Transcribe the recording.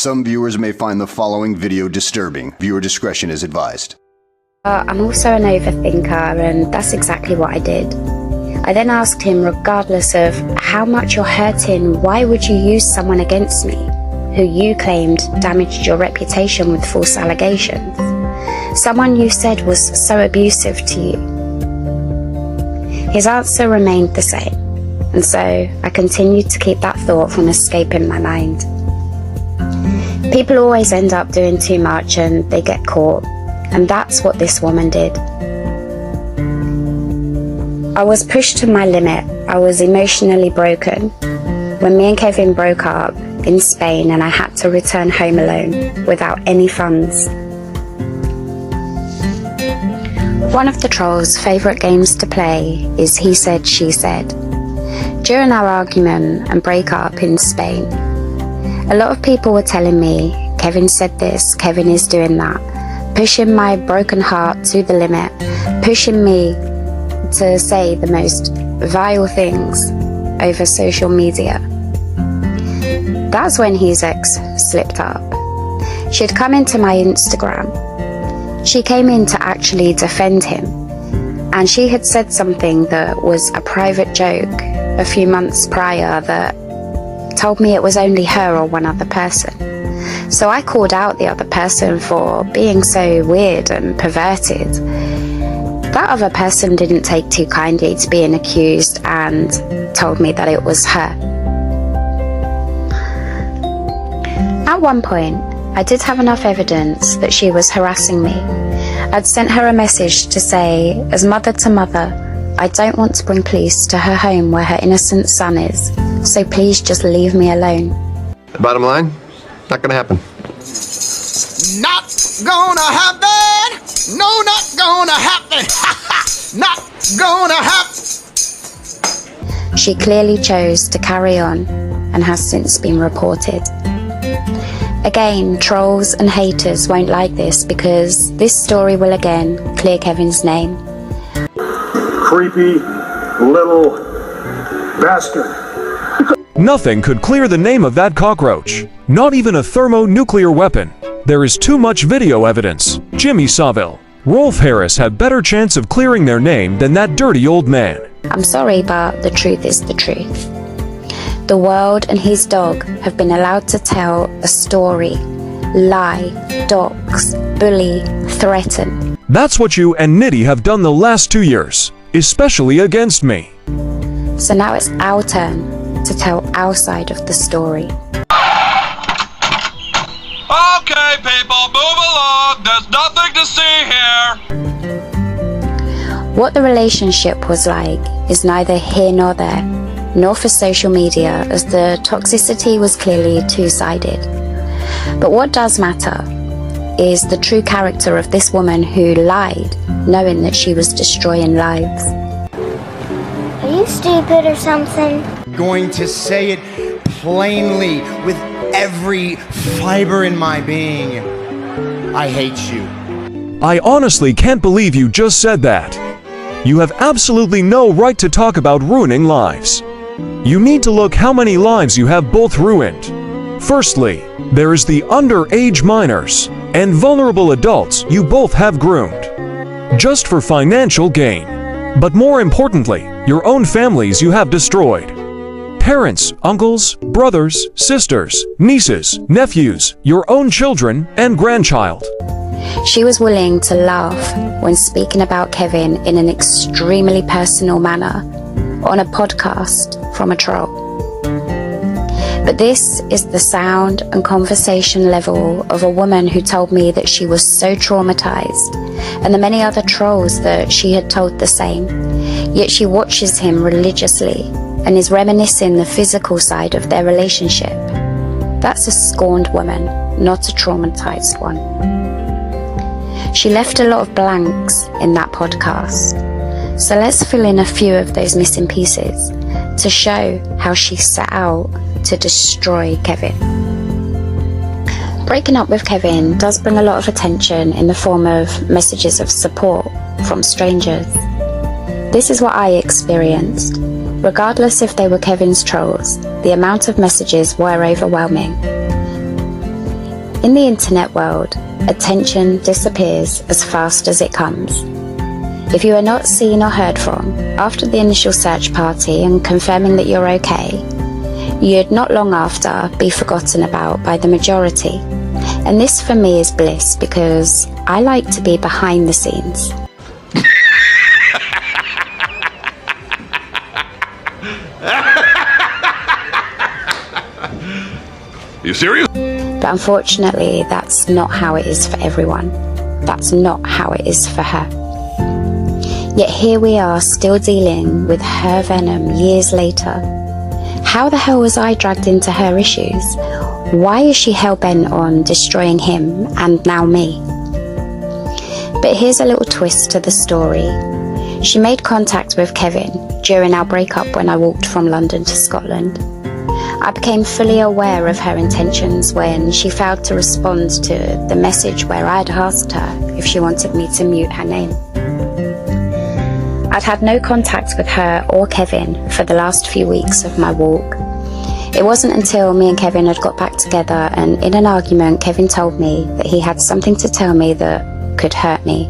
Some viewers may find the following video disturbing. Viewer discretion is advised. I'm also an overthinker, and that's exactly what I did. I then asked him, regardless of how much you're hurting, why would you use someone against me, who you claimed damaged your reputation with false allegations? Someone you said was so abusive to you. His answer remained the same, and so I continued to keep that thought from escaping my mind. People always end up doing too much and they get caught, and that's what this woman did. I was pushed to my limit. I was emotionally broken. When me and Kevin broke up in Spain and I had to return home alone without any funds. One of the trolls' favourite games to play is He Said, She Said. During our argument and breakup in Spain, a lot of people were telling me, Kevin said this, Kevin is doing that, pushing my broken heart to the limit, pushing me to say the most vile things over social media. That's when his ex slipped up. She'd come into my Instagram. She came in to actually defend him, and she had said something that was a private joke a few months prior that told me it was only her or one other person. So I called out the other person for being so weird and perverted. That other person didn't take too kindly to being accused and told me that it was her. At one point, I did have enough evidence that she was harassing me. I'd sent her a message to say, as mother to mother, I don't want to bring police to her home where her innocent son is, so please just leave me alone. Bottom line, not gonna happen. Not gonna happen! No, not gonna happen! Not gonna happen! She clearly chose to carry on and has since been reported. Again, trolls and haters won't like this because this story will again clear Kevin's name. Creepy little bastard. Nothing could clear the name of that cockroach. Not even a thermonuclear weapon. There is too much video evidence. Jimmy Savile, Rolf Harris had better chance of clearing their name than that dirty old man. I'm sorry, but the truth is the truth. The world and his dog have been allowed to tell a story, lie, dox, bully, threaten. That's what you and Nitty have done the last 2 years, especially against me. So now it's our turn to tell our side of the story. Okay, people, move along. There's nothing to see here. What the relationship was like is neither here nor there, nor for social media, as the toxicity was clearly two-sided. But what does matter is the true character of this woman who lied, knowing that she was destroying lives. Are you stupid or something? Going to say it plainly with every fiber in my being. I hate you. I honestly can't believe you just said that. You have absolutely no right to talk about ruining lives. You need to look how many lives you have both ruined. Firstly, there is the underage minors and vulnerable adults you both have groomed, just for financial gain. But more importantly, your own families you have destroyed. Parents, uncles, brothers, sisters, nieces, nephews, your own children, and grandchild. She was willing to laugh when speaking about Kevin in an extremely personal manner on a podcast from a troll. But this is the sound and conversation level of a woman who told me that she was so traumatized, and the many other trolls that she had told the same. Yet she watches him religiously and is reminiscing the physical side of their relationship. That's a scorned woman, not a traumatized one. She left a lot of blanks in that podcast. So let's fill in a few of those missing pieces to show how she set out to destroy Kevin. Breaking up with Kevin does bring a lot of attention in the form of messages of support from strangers. This is what I experienced. Regardless if they were Kevin's trolls, the amount of messages were overwhelming. In the internet world, attention disappears as fast as it comes. If you are not seen or heard from after the initial search party and confirming that you're okay, you'd not long after be forgotten about by the majority. And this for me is bliss, because I like to be behind the scenes. You serious? But unfortunately, that's not how it is for everyone. That's not how it is for her. Yet here we are, still dealing with her venom years later. How the hell was I dragged into her issues? Why is she hell-bent on destroying him and now me? But here's a little twist to the story. She made contact with Kevin during our breakup when I walked from London to Scotland. I became fully aware of her intentions when she failed to respond to the message where I'd asked her if she wanted me to mute her name. I'd had no contact with her or Kevin for the last few weeks of my walk. It wasn't until me and Kevin had got back together, and in an argument Kevin told me that he had something to tell me that could hurt me